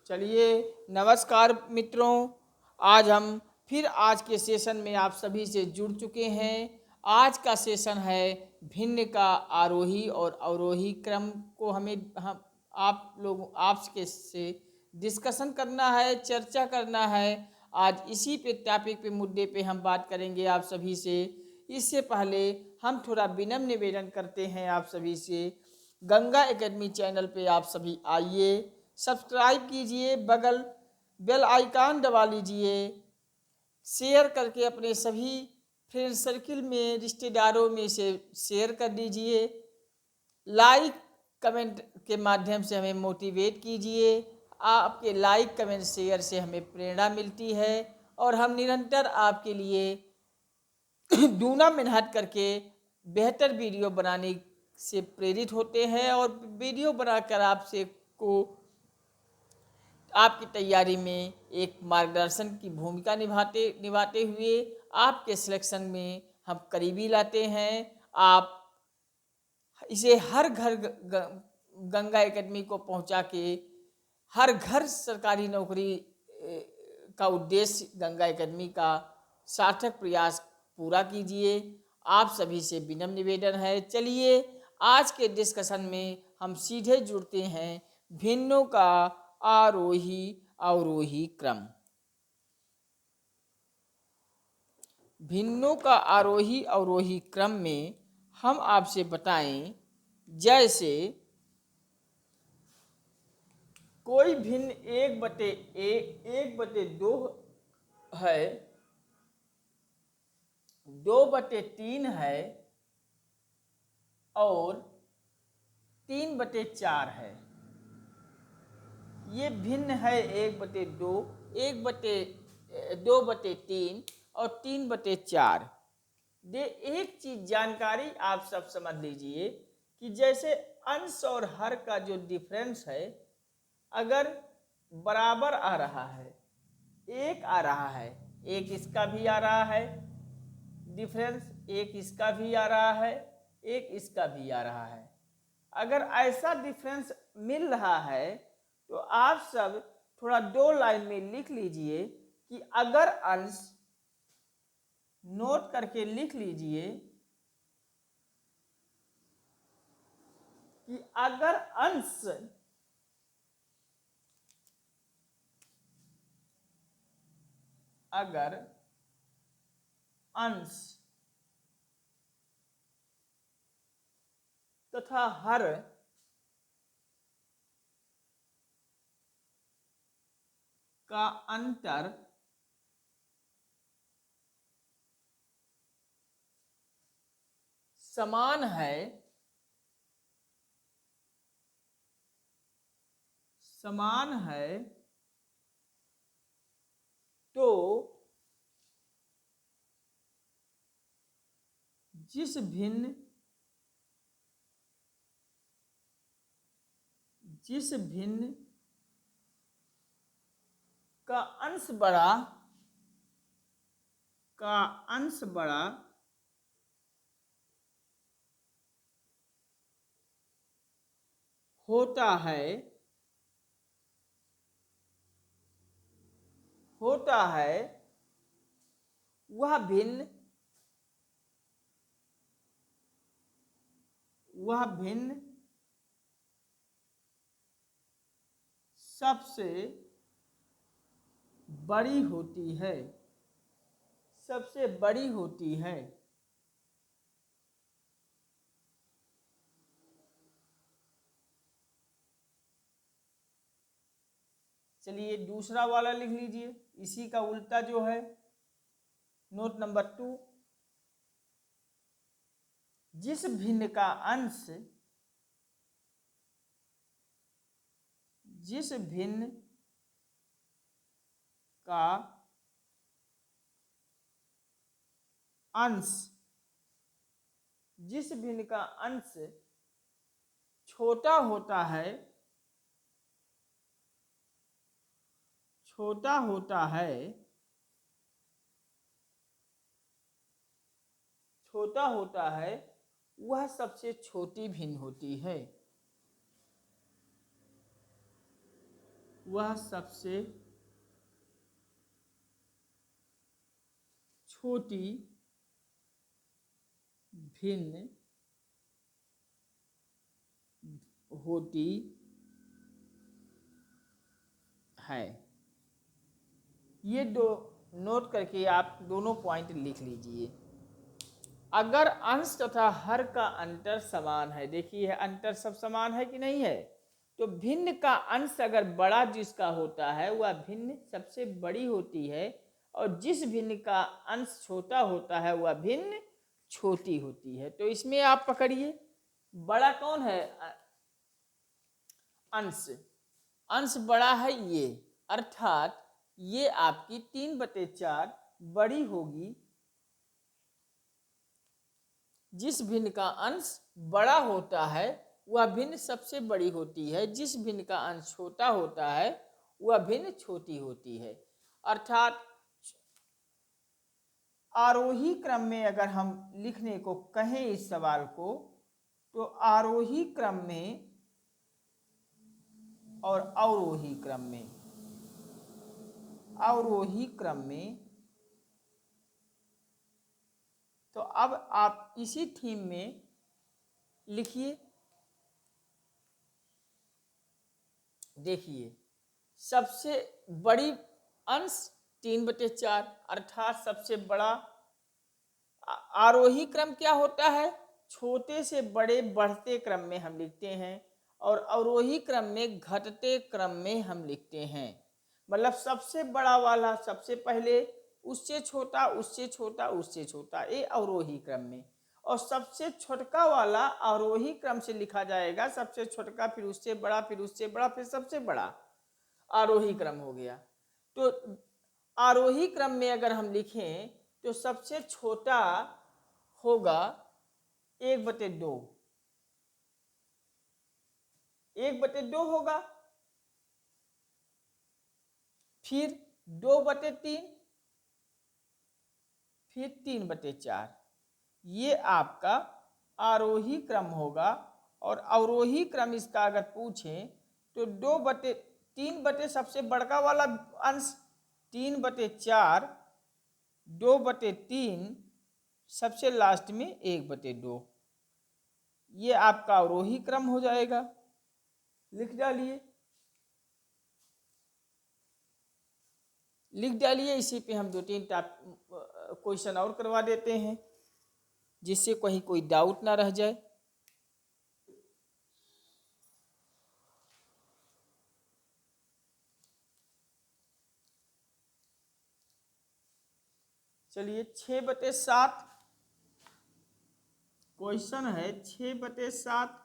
चलिए, नमस्कार मित्रों। आज हम फिर आज के सेशन में आप सभी से जुड़ चुके हैं। आज का सेशन है भिन्न का आरोही और अवरोही क्रम को हम आप लोग आपके से डिस्कशन करना है, चर्चा करना है। आज इसी पे टॉपिक पे मुद्दे पे हम बात करेंगे आप सभी से। इससे पहले हम थोड़ा विनम्र निवेदन करते हैं आप सभी से, गंगा एकेडमी चैनल पे आप सभी आइए, सब्सक्राइब कीजिए, बगल बेल आइकन दबा लीजिए, शेयर करके अपने सभी फ्रेंड सर्किल में, रिश्तेदारों में से शेयर कर दीजिए। लाइक कमेंट के माध्यम से हमें मोटिवेट कीजिए। आपके लाइक कमेंट शेयर से हमें प्रेरणा मिलती है और हम निरंतर आपके लिए दूना मेहनत करके बेहतर वीडियो बनाने से प्रेरित होते हैं और वीडियो बनाकर आपसे को आपकी तैयारी में एक मार्गदर्शन की भूमिका निभाते हुए आपके सिलेक्शन में हम करीबी लाते हैं। आप इसे हर घर गंगा एकेडमी को पहुंचा के हर घर सरकारी नौकरी का उद्देश्य गंगा एकेडमी का सार्थक प्रयास पूरा कीजिए। आप सभी से विनम्र निवेदन है। चलिए, आज के डिस्कशन में हम सीधे जुड़ते हैं भिन्नों का आरोही अवरोही क्रम। भिन्नों का आरोही अवरोही क्रम में हम आपसे बताएं, जैसे कोई भिन्न 1/2 है, 2/3 है और 3/4 है। ये भिन्न है 1/2, 2/3 और 3/4। दे एक चीज जानकारी आप सब समझ लीजिए कि जैसे अंश और हर का जो डिफरेंस है, अगर बराबर आ रहा है, एक आ रहा है, एक इसका भी आ रहा है डिफरेंस, एक इसका भी आ रहा है, एक इसका भी आ रहा है। अगर ऐसा डिफरेंस मिल रहा है तो आप सब थोड़ा 2 लाइन में लिख लीजिए कि अगर अंश, नोट करके लिख लीजिए कि अगर अंश तथा हर का अंतर समान है, तो जिस भिन्न का अंश बड़ा होता है वह भिन्न सबसे बड़ी होती है। चलिए, दूसरा वाला लिख लीजिए, इसी का उल्टा जो है, नोट नंबर 2। जिस भिन्न का अंश जिस भिन्न का अंश छोटा होता है वह सबसे छोटी भिन्न होती है। वह सबसे छोटी भिन्न होती है। ये दो नोट करके आप दोनों पॉइंट लिख लीजिए। अगर अंश तथा हर का अंतर समान है, देखिए अंतर सब समान है कि नहीं है, तो भिन्न का अंश अगर बड़ा जिसका होता है वह भिन्न सबसे बड़ी होती है, और जिस भिन्न का अंश छोटा होता है वह भिन्न छोटी होती है। तो इसमें आप पकड़िए, बड़ा कौन है? अंश। अंश बड़ा है ये, अर्थात ये आपकी 3/4 बड़ी होगी। जिस भिन्न का अंश बड़ा होता है वह भिन्न सबसे बड़ी होती है, जिस भिन्न का अंश छोटा होता है वह भिन्न छोटी होती है। अर्थात आरोही क्रम में अगर हम लिखने को कहें इस सवाल को, तो आरोही क्रम में और अवरोही क्रम में, अवरोही क्रम में, तो अब आप इसी थीम में लिखिए। देखिए सबसे बड़ी अंश 3/4, अर्थात सबसे बड़ा। आरोही क्रम क्या होता है? छोटे से बड़े बढ़ते क्रम में हम लिखते हैं, और अवरोही क्रम में घटते क्रम में हम लिखते हैं। मतलब सबसे बड़ा वाला सबसे पहले, उससे छोटा, उससे छोटा, उससे छोटा, ये अवरोही क्रम में। और सबसे छोटका वाला आरोही क्रम से लिखा जाएगा, सबसे छोटका, फिर उससे बड़ा, फिर उससे बड़ा, फिर सबसे बड़ा, आरोही क्रम हो गया। तो आरोही क्रम में अगर हम लिखें तो सबसे छोटा होगा 1/2, 1/2 होगा, फिर 2/3, फिर 3/4। ये आपका आरोही क्रम होगा। और अवरोही क्रम इसका अगर पूछें तो 3 बटे सबसे बड़का वाला अंश 3/4, 2/3, सबसे लास्ट में 1/2। ये आपका अवरोही क्रम हो जाएगा। लिख डालिए, लिख डालिए। इसी पे हम 2-3 क्वेश्चन और करवा देते हैं, जिससे कहीं कोई डाउट ना रह जाए। चलिए 6/7 क्वेश्चन है। 6/7,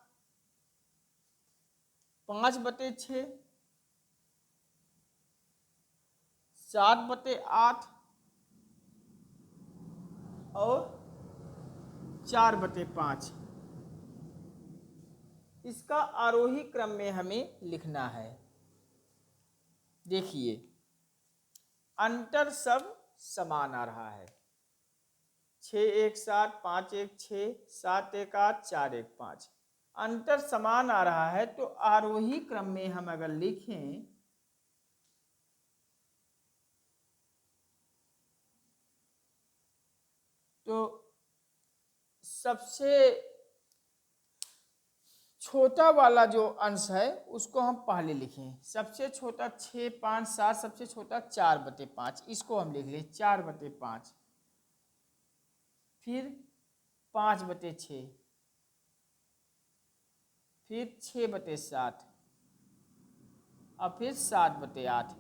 5/6, 7/8 और 4/5। इसका आरोही क्रम में हमें लिखना है। देखिए अंतर सब समान आ रहा है, 6 1 7, 5 1 6, 7 1 8, 4 1 5, अंतर समान आ रहा है। तो आरोही क्रम में हम अगर लिखें तो सबसे छोटा वाला जो अंश है उसको हम पहले लिखें। सबसे छोटा 6 5 7, सबसे छोटा 4/5, इसको हम लिख लें 4/5, फिर 5/6, फिर 6/7 और फिर 7/8।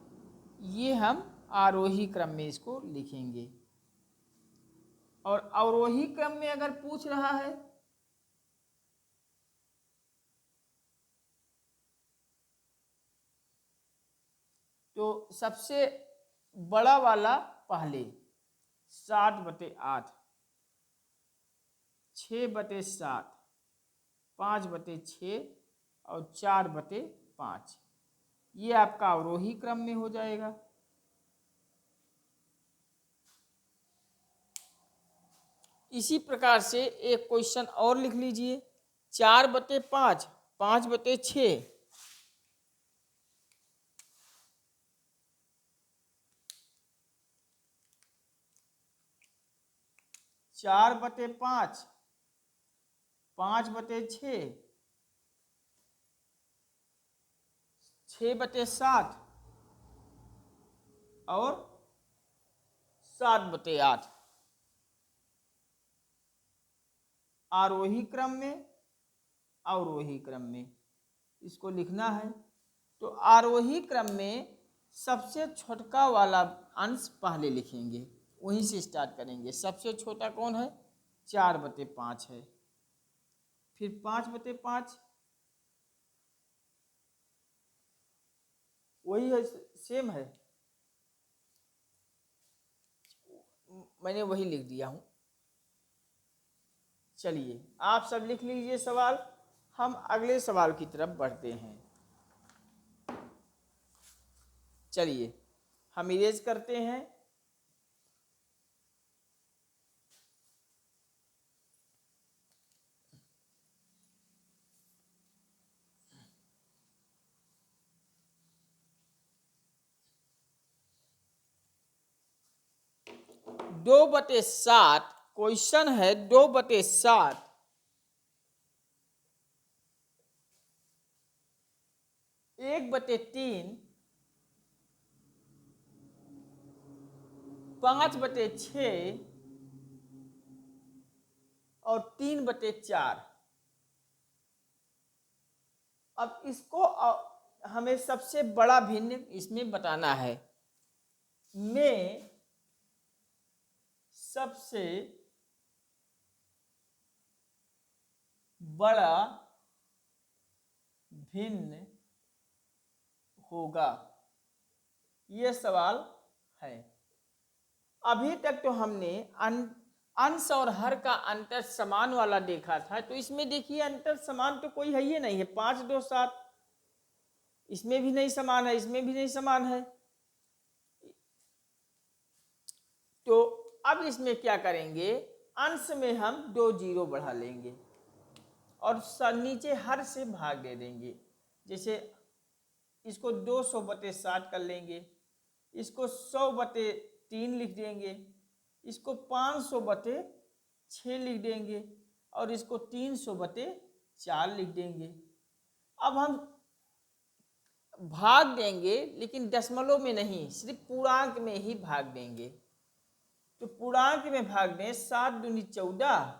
ये हम आरोही क्रम में इसको लिखेंगे। और अवरोही क्रम में अगर पूछ रहा है तो सबसे बड़ा वाला पहले 7/8, 6/7, 5/6 और 4/5। ये आपका अवरोही क्रम में हो जाएगा। इसी प्रकार से एक क्वेश्चन और लिख लीजिए। 4/5, 5/6, 4/5, 5/6, 6/7 और 7/8। आरोही क्रम में, अवरोही क्रम में इसको लिखना है। तो आरोही क्रम में सबसे छोटका वाला अंश पहले लिखेंगे, वहीं से स्टार्ट करेंगे। सबसे छोटा कौन है? 4/5 है। फिर 5/5 वही है, सेम है, मैंने वही लिख दिया हूं। चलिए आप सब लिख लीजिए सवाल, हम अगले सवाल की तरफ बढ़ते हैं। चलिए हम इरेज करते हैं। दो बटे सात क्वेश्चन है। 2/7 1/3 5/6 और 3/4। अब इसको हमें सबसे बड़ा भिन्न इसमें बताना है। में सबसे बड़ा भिन्न होगा, ये सवाल है। अभी तक तो हमने अंश और हर का अंतर समान वाला देखा था, तो इसमें देखिए अंतर समान तो कोई है ही नहीं है। 5, 2, 7 इसमें भी नहीं समान है, इसमें भी नहीं समान है। तो अब इसमें क्या करेंगे, अंश में हम 2 जीरो बढ़ा लेंगे और नीचे हर से भाग दे देंगे। जैसे इसको 200/7 कर लेंगे, इसको 100/3 लिख देंगे, इसको 500/6 लिख देंगे और इसको 300/4 लिख देंगे। अब हम भाग देंगे लेकिन दशमलव में नहीं, सिर्फ पूर्णांक में ही भाग देंगे। तो पूर्णांक में भाग दें, 7 दूनी 14,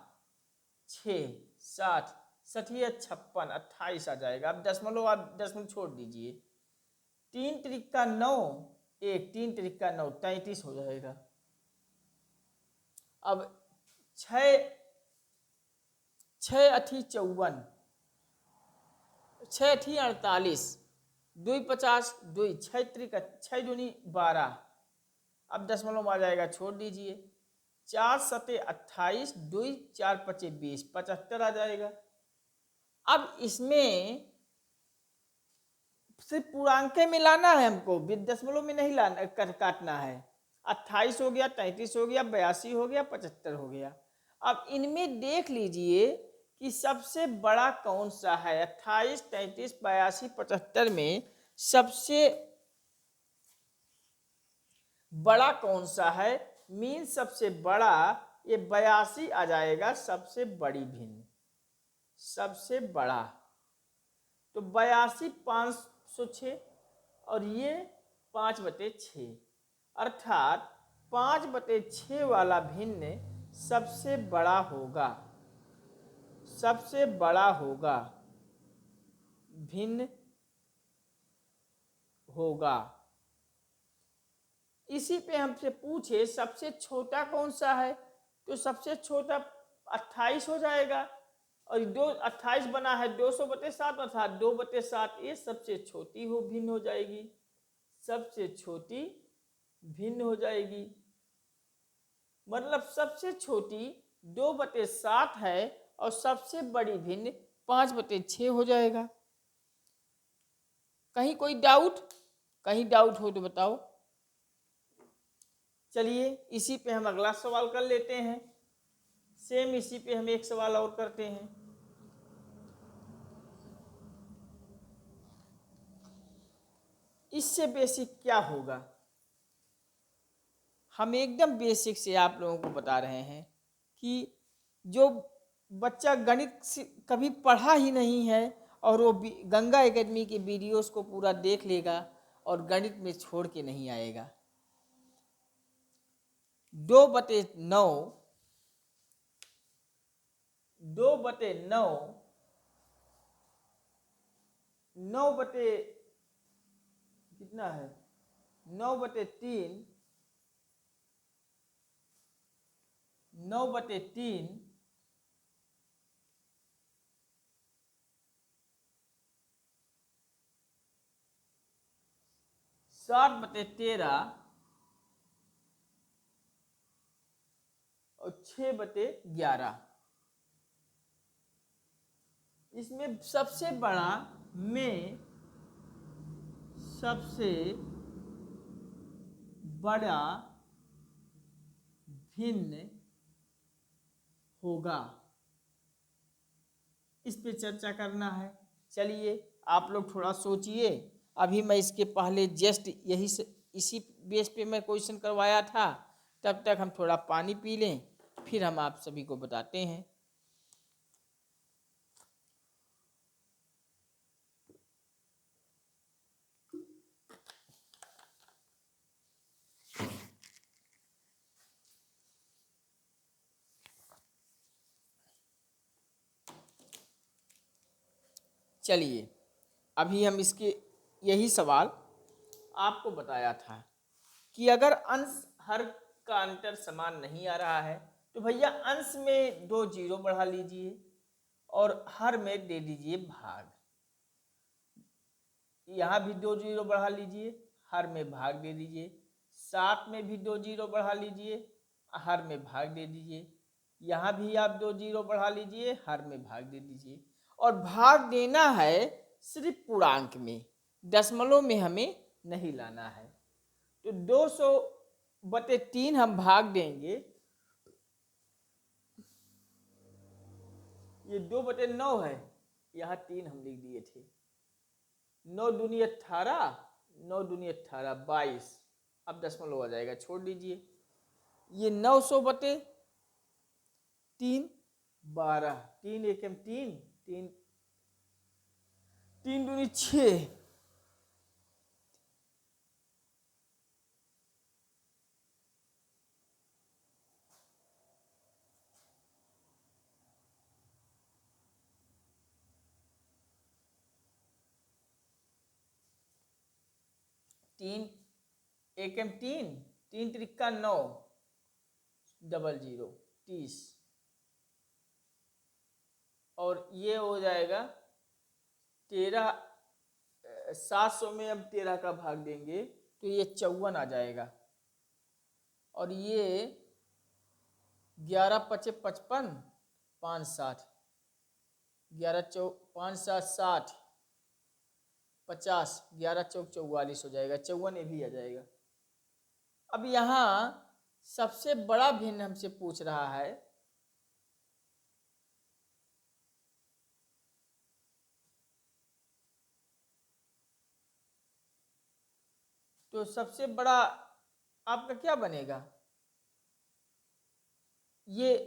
6 60, 60 56 28 आ जाएगा। अब दशमलव, आप दशमलव छोड़ दीजिए। 3 त्रिका 9, 1 3 त्रिका 9 33 हो जाएगा। अब 6 अठी 54, 6 अठी 48, 2 50, 2 6 त्रिका 6 दूनी 12। अब दशमलव आ जाएगा, छोड़ दीजिए। 4 7 28, 2 4 5 20, 75 आ जाएगा। अब इसमें सिर्फ पूर्णांक में लाना है हमको, दशमलव में नहीं लाना, काटना है। 28 हो गया, 33 हो गया, 82 हो गया, 75 हो गया। अब इनमें देख लीजिए कि सबसे बड़ा कौन सा है। 28, 33, 82, 75 में सबसे बड़ा कौन सा है? मीन सबसे बड़ा ये 82 आ जाएगा, सबसे बड़ी भिन्न, सबसे बड़ा। तो 82 506 और ये 5/6, अर्थात 5/6 वाला भिन्न सबसे बड़ा होगा, सबसे बड़ा होगा, भिन्न होगा। इसी पे हमसे पूछे सबसे छोटा कौन सा है, तो सबसे छोटा 28 हो जाएगा। और 28 बना है 200/7 अर्थात 2/7, ये सबसे छोटी भिन्न हो जाएगी, सबसे छोटी भिन्न हो जाएगी। मतलब सबसे छोटी 2/7 है और सबसे बड़ी भिन्न 5/6 हो जाएगा। कहीं कोई डाउट? कहीं डाउट हो तो बताओ। चलिए इसी पे हम अगला सवाल कर लेते हैं। सेम इसी पे हम एक सवाल और करते हैं। इससे बेसिक क्या होगा, हम एकदम बेसिक से आप लोगों को बता रहे हैं कि जो बच्चा गणित कभी पढ़ा ही नहीं है और वो गंगा एकेडमी के वीडियोस को पूरा देख लेगा और गणित में छोड़ के नहीं आएगा। 2/9, 2/9, 9 बटे कितना है, 9/3, 9/3, 7/13 और 6/11। इसमें सबसे बड़ा में सबसे बड़ा भिन्न होगा, इस पे चर्चा करना है। चलिए आप लोग थोड़ा सोचिए। अभी मैं इसके पहले जस्ट यही से इसी बेस पे मैं क्वेश्चन करवाया था। तब तक हम थोड़ा पानी पी लें, फिर हम आप सभी को बताते हैं। चलिए अभी हम इसके यही सवाल आपको बताया था कि अगर अंश हर का अंतर समान नहीं आ रहा है तो भैया अंश में 2 जीरो बढ़ा लीजिए और हर में दे दीजिए भाग। यहाँ भी 2 जीरो बढ़ा लीजिए, हर में भाग दे दीजिए। 7 में भी 2 जीरो बढ़ा लीजिए, हर में भाग दे दीजिए। यहाँ भी आप 2 जीरो बढ़ा लीजिए, हर में भाग दे दीजिए। और भाग देना है सिर्फ पूर्णांक में, दशमलव में हमें नहीं लाना है। तो 200/3 हम भाग देंगे, ये 2/9 है, यहाँ 3 हम लिख दिए थे। 9 दूनी 18, 9 दूनी 18, 22। अब दशमलव आ जाएगा, छोड़ दीजिए। ये 900/3, 12, 3 एकम 3, 3 3 दूनी 6, 3 एकम 3, 3 त्रिका 9, 00, 30। और ये हो जाएगा 13, 700 में अब 13 का भाग देंगे तो ये 54 आ जाएगा। और ये 11 पचे 55, 5 60, 11 5 7 60, 50, 11 चौक 44 हो जाएगा। 54 ये भी आ जाएगा। अब यहाँ सबसे बड़ा भिन्न हमसे पूछ रहा है, तो सबसे बड़ा आपका क्या बनेगा? ये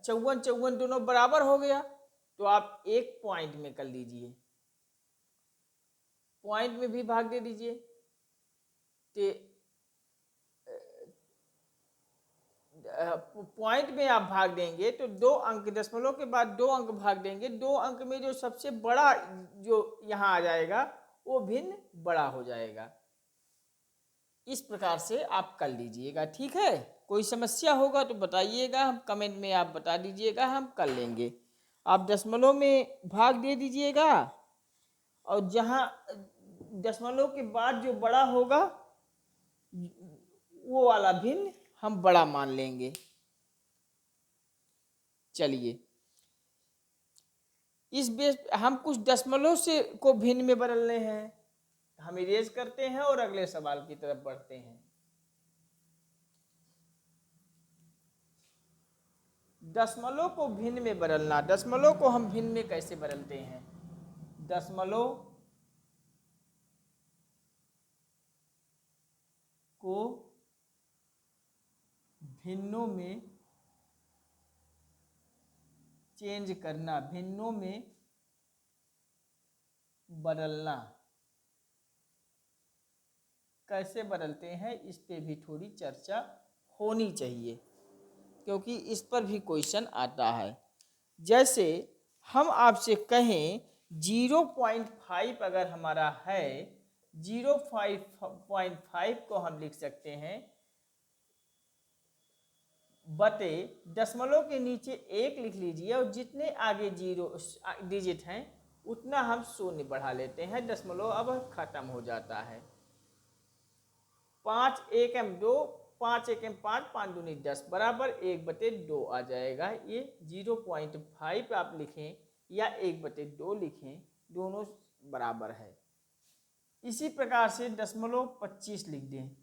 54 54 दोनों बराबर हो गया, तो आप एक पॉइंट में कर लीजिए, पॉइंट में भी भाग दे दीजिए। पॉइंट में आप भाग देंगे तो 2 अंक, दशमलव के बाद 2 अंक भाग देंगे, 2 अंक में जो सबसे बड़ा जो यहाँ आ जाएगा वो भिन्न बड़ा हो जाएगा। इस प्रकार से आप कर लीजिएगा, ठीक है। कोई समस्या होगा तो बताइएगा, हम कमेंट में आप बता दीजिएगा, हम कर लेंगे। आप दशमलव में भाग दे दीजिएगा और जहाँ दशमलव के बाद जो बड़ा होगा वो वाला भिन्न हम बड़ा मान लेंगे। चलिए इस बेस हम कुछ दशमलव से को भिन्न में बदलने हैं, हम इरेज करते हैं और अगले सवाल की तरफ बढ़ते हैं। दशमलव को भिन्न में बदलना, दशमलव को हम भिन्न में कैसे बदलते हैं? दशमलव को भिन्नों में चेंज करना, भिन्नों में बदलना। कैसे बदलते हैं इस पे भी थोड़ी चर्चा होनी चाहिए, क्योंकि इस पर भी क्वेश्चन आता है। जैसे हम आपसे कहें 0.5 अगर हमारा है, 0.5 को हम लिख सकते हैं बटे दशमलव के नीचे 1 लिख लीजिए, और जितने आगे जीरो डिजिट हैं उतना हम शून्य बढ़ा लेते हैं, दशमलव अब खत्म हो जाता है। 5 एकम 2, 5 एकम 5, 5 दूनी 10 बराबर 1/2 आ जाएगा। ये 0.5 आप लिखें या 1/2 लिखें, दोनों बराबर है। इसी प्रकार से 0.25 लिख दें,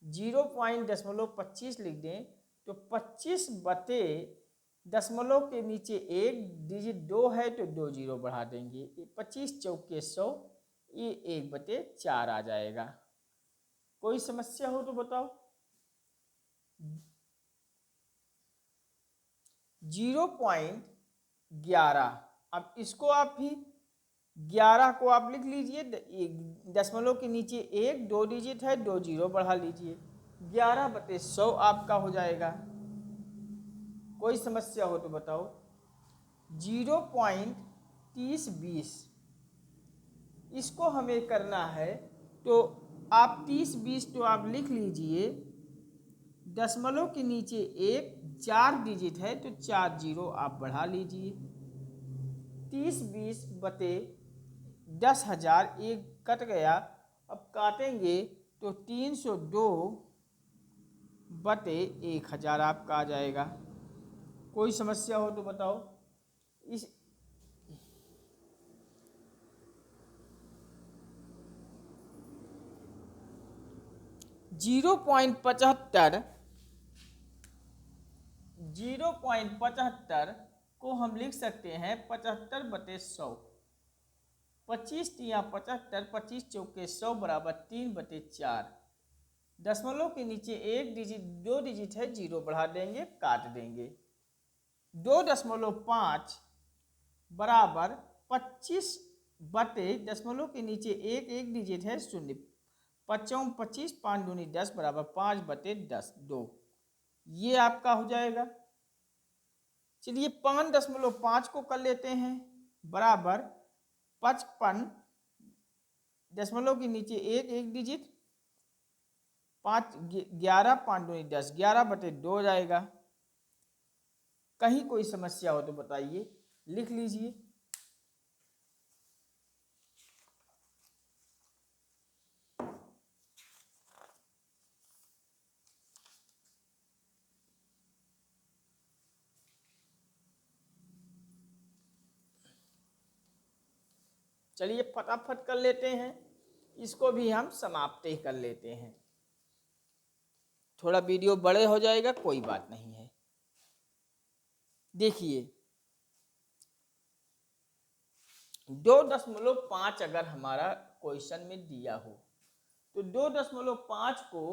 0.25 लिख दें तो 25 बटे दशमलव के नीचे 1 डिजिट 2 है तो 2 जीरो बढ़ा देंगे, 25 चौके 100, ये 1/4 आ जाएगा। कोई समस्या हो तो बताओ। 0.11, अब इसको आप भी 11 को आप लिख लीजिए, दशमलव के नीचे 1 2 डिजिट है, 2 जीरो बढ़ा लीजिए, 11/100 आपका हो जाएगा। कोई समस्या हो तो बताओ। 0.3020, इसको हमें करना है तो आप 30-20 तो आप लिख लीजिए, दशमलव के नीचे 1 4 डिजिट है तो 4 जीरो आप बढ़ा लीजिए, 30-20 बटे 10,000, एक कट गया, अब काटेंगे तो 302 बटे 1,000 आपका आ जाएगा। कोई समस्या हो तो बताओ। इस 0.75 को हम लिख सकते हैं 75/100, 25 तिया 75, 25 चौके 100 बराबर 3/4, दशमलव के नीचे 1 डिजिट 2 डिजिट है, जीरो बढ़ा देंगे, काट देंगे, 2.5 बराबर 25 बटे दशमलव के नीचे 1 1 डिजिट है, 0, 5 25, 5 दूनी 10 बराबर 5/10, 2, ये आपका हो जाएगा। चलिए 5.5 को कर लेते हैं, बराबर 55 दशमलव के नीचे 1 1 डिजिट, 5 11, 5 दूनी 10, 11/2 हो जाएगा। कहीं कोई समस्या हो तो बताइए, लिख लीजिए। चलिए फटाफट कर लेते हैं, इसको भी हम समाप्त ही कर लेते हैं, थोड़ा वीडियो बड़े हो जाएगा, कोई बात नहीं है। देखिए 2.5 अगर हमारा क्वेश्चन में दिया हो तो 2.5 को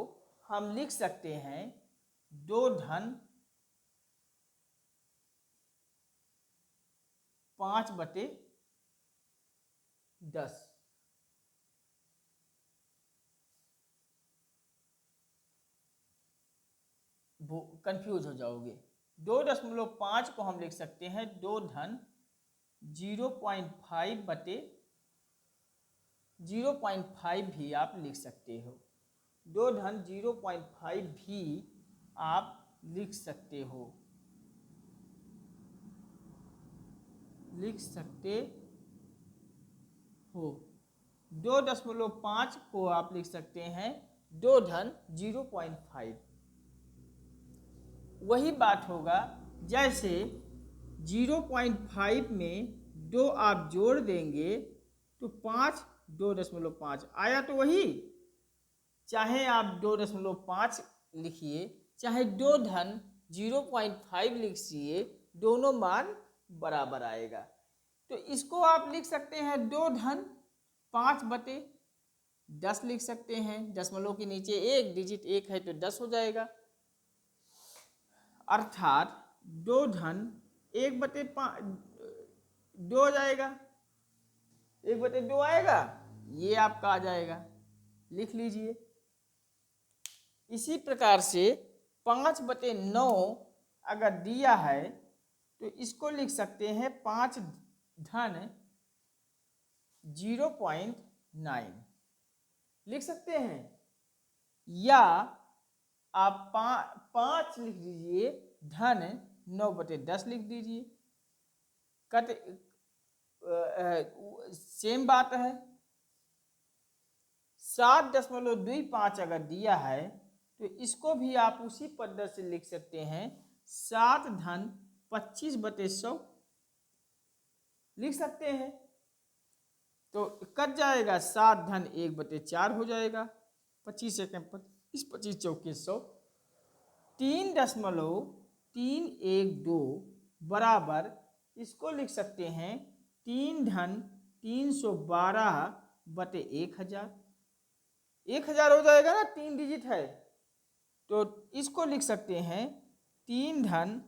हम लिख सकते हैं 2 धन 5/10, कंफ्यूज हो जाओगे। 2.5 को हम लिख सकते हैं 2 धन 0.5 भी आप लिख सकते हो, 2 धन 0.5 भी आप लिख सकते हो, 2.5 को आप लिख सकते हैं 2 धन 0.5। वही बात होगा जैसे 0.5 में 2 आप जोड़ देंगे तो 5, 2.5 आया, तो वही, चाहे आप 2.5 लिखिए चाहे 2 धन 0.5 लिखिए, दोनों मान बराबर आएगा। तो इसको आप लिख सकते हैं 2 धन 5/10 लिख सकते हैं, दशमलव के नीचे 1 डिजिट 1 है तो 10 हो जाएगा, अर्थात 2 धन 1/2 हो जाएगा, 1/2 आएगा, ये आपका आ जाएगा, लिख लीजिए। इसी प्रकार से 5/9 अगर दिया है तो इसको लिख सकते हैं 5 धन 0.9 लिख सकते हैं, या आप 5 लिख दीजिए धन 9/10 लिख दीजिए। कट सेम बात है। 7.25 अगर दिया है तो इसको भी आप उसी पद्धति से लिख सकते हैं, 7 धन 25/100 लिख सकते हैं। तो कट जाएगा, 7 धन 1/4 हो जाएगा, 25 सेकेंड पर 25 चौके 100, 3.312 बराबर इसको लिख सकते हैं 3 धन 312/1000। 1000 हो जाएगा ना, 3 डिजिट है, तो इसको लिख सकते हैं 3 धन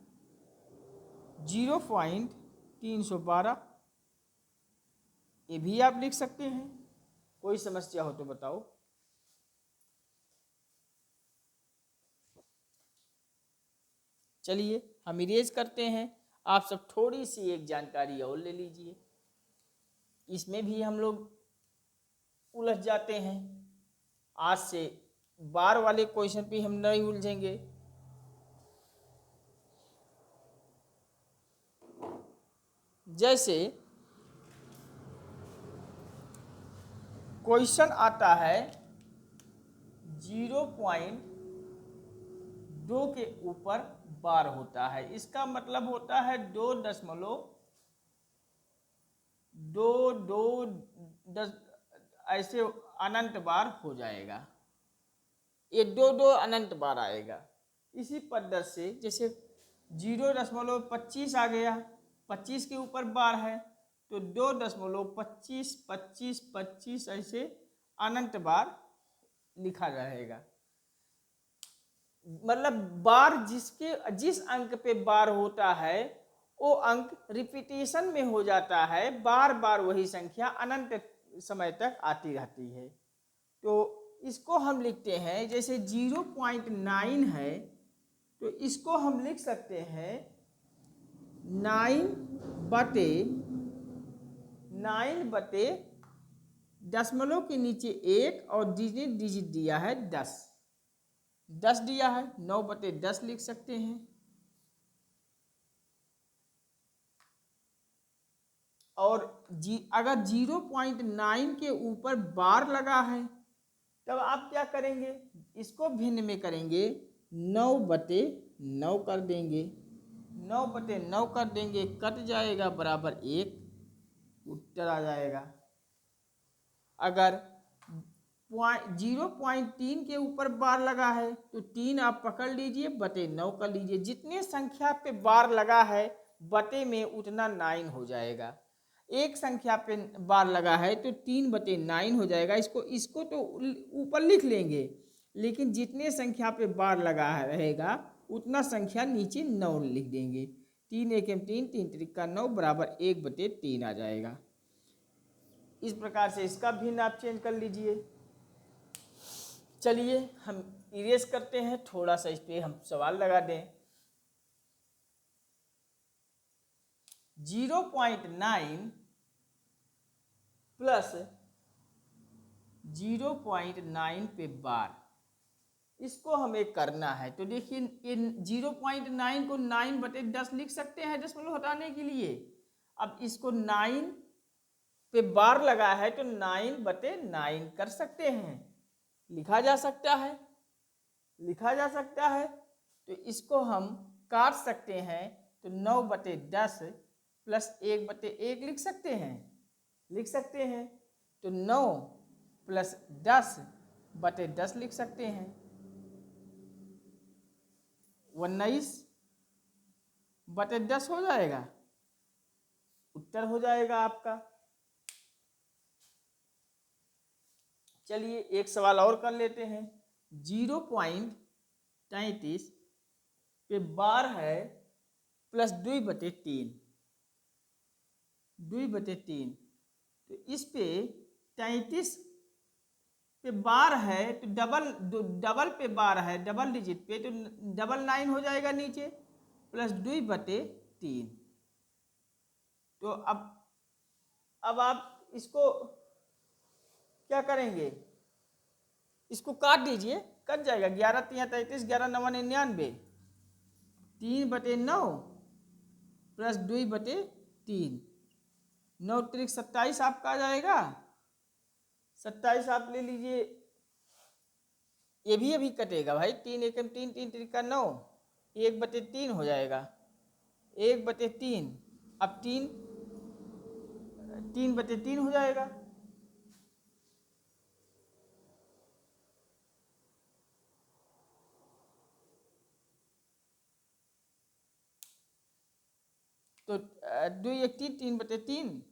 0.312, ये भी आप लिख सकते हैं। कोई समस्या हो तो बताओ। चलिए हम इरेज करते हैं, आप सब थोड़ी सी एक जानकारी और ले लीजिए, इसमें भी हम लोग उलझ जाते हैं। आज से बार वाले क्वेश्चन पे हम नहीं उलझेंगे। जैसे क्वेश्चन आता है 0.2 के ऊपर बार होता है, इसका मतलब होता है 2.22 ऐसे अनंत बार हो जाएगा, ये 2 अनंत बार आएगा। इसी पद्धति से जैसे 0.25 आ गया, 25 के ऊपर बार है तो 2.25 25 25 ऐसे अनंत बार लिखा रहेगा। मतलब बार जिस अंक पे बार होता है वो अंक रिपीटेशन में हो जाता है, बार बार वही संख्या अनंत समय तक आती रहती है। तो इसको हम लिखते हैं, जैसे 0.9 है तो इसको हम लिख सकते हैं 9 बटे दशमलव के नीचे 1 और डिजिट दिया है 10 दिया है, 9/10 लिख सकते हैं। और अगर 0.9 के ऊपर बार लगा है तब आप क्या करेंगे, इसको भिन्न में करेंगे, 9/9 कर देंगे, 9/9 कर देंगे, कट जाएगा बराबर 1, उत्तर आ जाएगा। अगर 0.3 के ऊपर बार लगा है तो 3 आप पकड़ लीजिए, बटे 9 कर लीजिए, जितने संख्या पे बार लगा है बटे में उतना 9 हो जाएगा। एक संख्या पे बार लगा है तो 3/9 हो जाएगा, इसको तो ऊपर लिख लेंगे, लेकिन जितने संख्या पे बार लगा रहेगा उतना संख्या नीचे 9 लिख देंगे। 3 एकम 3, 3 त्रिका 9 बराबर 1/3 आ जाएगा। इस प्रकार से इसका भिन्न आप चेंज कर लीजिए। चलिए हम इरेज करते हैं, थोड़ा सा इस पे हम सवाल लगा दें। 0.9 प्लस 0.9 पे बार, इसको हमें करना है। तो देखिए ये 0.9 को 9/10 लिख सकते हैं दशमलव हटाने के लिए। अब इसको 9 पे बार लगा है तो 9/9 कर सकते हैं, लिखा जा सकता है। तो इसको हम काट सकते हैं, तो 9/10 प्लस 1/1 लिख सकते हैं। तो 9 प्लस 10/10 लिख सकते हैं, 19/10 हो जाएगा, उत्तर हो जाएगा आपका। चलिए एक सवाल और कर लेते हैं। 0.33 पे बार है प्लस 2/3, 2/3। तो इस पे 33 पे बार है तो डबल पे बार है, डबल डिजिट पे, तो 99 हो जाएगा नीचे, प्लस 2/3। तो अब आप इसको क्या करेंगे, इसको काट दीजिए, कट जाएगा। 11×3=33, 11×9=99, 3/9 प्लस 2/3, 9×3=27 आपका आ जाएगा। 27 आप ले लीजिए, ये भी अभी कटेगा भाई, 3×1=3, 3×3=9, 1/3 हो जाएगा, 1/3। अब 3/3 हो जाएगा। तो 2×1=3, 3/3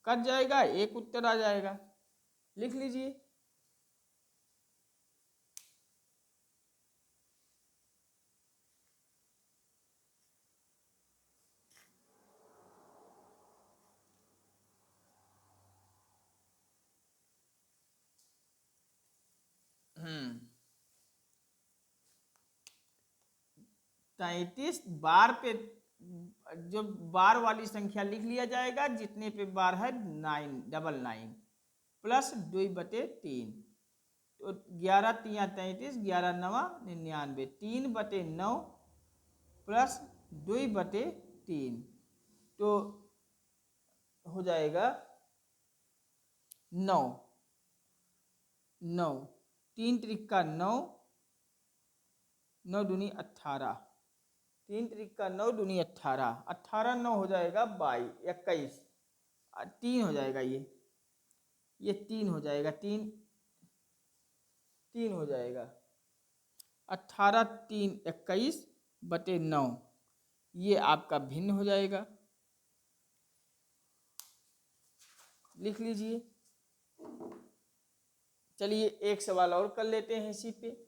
कट जाएगा, एक उत्तर आ जाएगा, लिख लीजिए। हम्म 33 बार पे, जो बार वाली संख्या लिख लिया जाएगा, जितने पे बार है 999 प्लस 2/3। तो 11×3=33, 11×9=99, 3/9 प्लस 2/3, तो हो जाएगा 9, 9, 3×3=9, 9×2=18, 3×3=9×2=18, 18×9 हो जाएगा 21, 3 हो जाएगा, ये 3 हो जाएगा, 3 हो जाएगा, 18×3=21/9, ये आपका भिन्न हो जाएगा, लिख लीजिए। चलिए एक सवाल और कर लेते हैं इसी पे।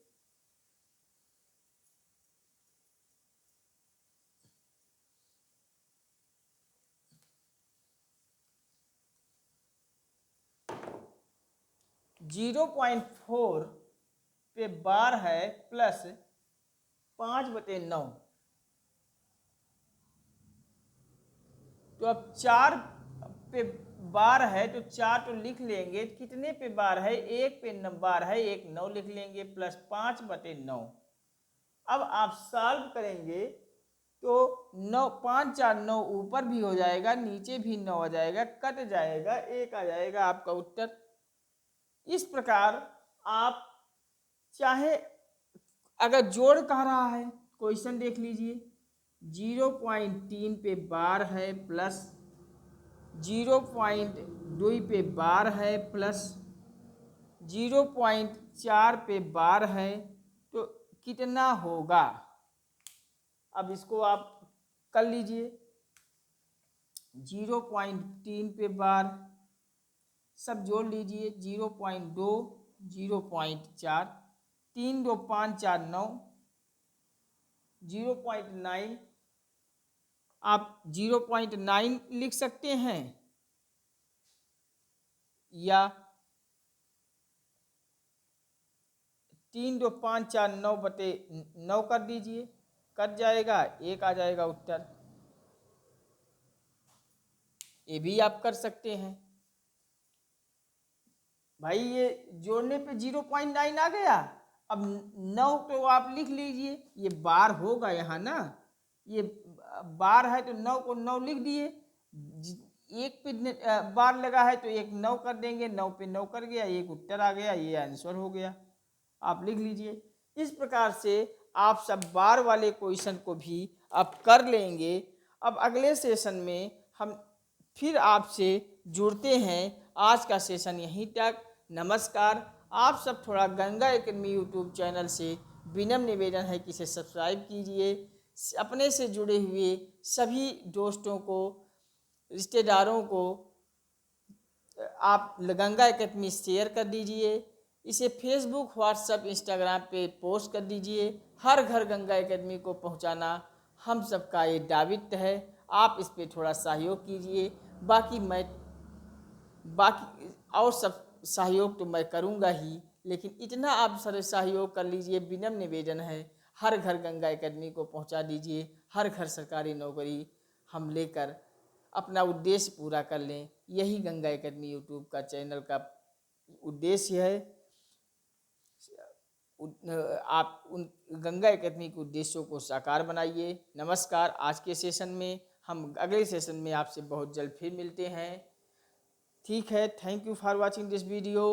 जीरो 0.4 पे बार है प्लस 5/9, तो अब 4 पे बार है तो 4 तो लिख लेंगे, कितने पे बार है, 1 पे बार है, 1 9 लिख लेंगे, प्लस 5/9। अब आप सॉल्व करेंगे तो 9, 5×4=9, ऊपर भी हो जाएगा, नीचे भी 9 आ जाएगा, कट जाएगा, 1 आ जाएगा आपका उत्तर। इस प्रकार आप चाहे, अगर जोड़ कह रहा है, क्वेश्चन देख लीजिए, 0.3 पे बार है प्लस 0.2 पे बार है प्लस 0.4 पे बार है, तो कितना होगा। अब इसको आप कर लीजिए, 0.3 पे बार सब जोड़ लीजिए, 0.2, 0.4, 3×2=5=4=9, 0.9 आप 0.9 लिख सकते हैं, या 3×2=5=4=9 कर दीजिए, कट जाएगा, 1 आ जाएगा उत्तर। ये भी आप कर सकते हैं भाई, ये जोड़ने पे 0.9 आ गया। अब 9 तो आप लिख लीजिए, ये बार होगा यहाँ ना, ये बार है तो 9 को 9 लिख दिए, एक पे बार लगा है तो 1 9 कर देंगे, 9 पे 9 कर गया, एक उत्तर आ गया, ये आंसर हो गया, आप लिख लीजिए। इस प्रकार से आप सब बार वाले क्वेश्चन को भी आप कर लेंगे। अब अगले सेशन में हम फिर आपसे जुड़ते हैं। आज का सेशन यहीं तक। नमस्कार। आप सब थोड़ा गंगा एकेडमी यूट्यूब चैनल से विनम्र निवेदन है कि इसे सब्सक्राइब कीजिए। अपने से जुड़े हुए सभी दोस्तों को, रिश्तेदारों को आप गंगा एकेडमी शेयर कर दीजिए। इसे फेसबुक, व्हाट्सएप, इंस्टाग्राम पे पोस्ट कर दीजिए। हर घर गंगा एकेडमी को पहुंचाना हम सबका ये दायित्व है। आप इस पे थोड़ा सहयोग कीजिए। बाकी और सब सहयोग तो मैं करूँगा ही, लेकिन इतना आप सर सहयोग कर लीजिए, विनम्र निवेदन है। हर घर गंगा एकेडमी को पहुंचा दीजिए, हर घर सरकारी नौकरी हम लेकर अपना उद्देश्य पूरा कर लें। यही गंगा एकेडमी यूट्यूब का चैनल का उद्देश्य है। आप उन गंगा एकेडमी के उद्देश्यों को साकार बनाइए। नमस्कार। आज के सेशन में हम अगले सेशन में आपसे बहुत जल्द फिर मिलते हैं। ठीक है, thank you for watching this video.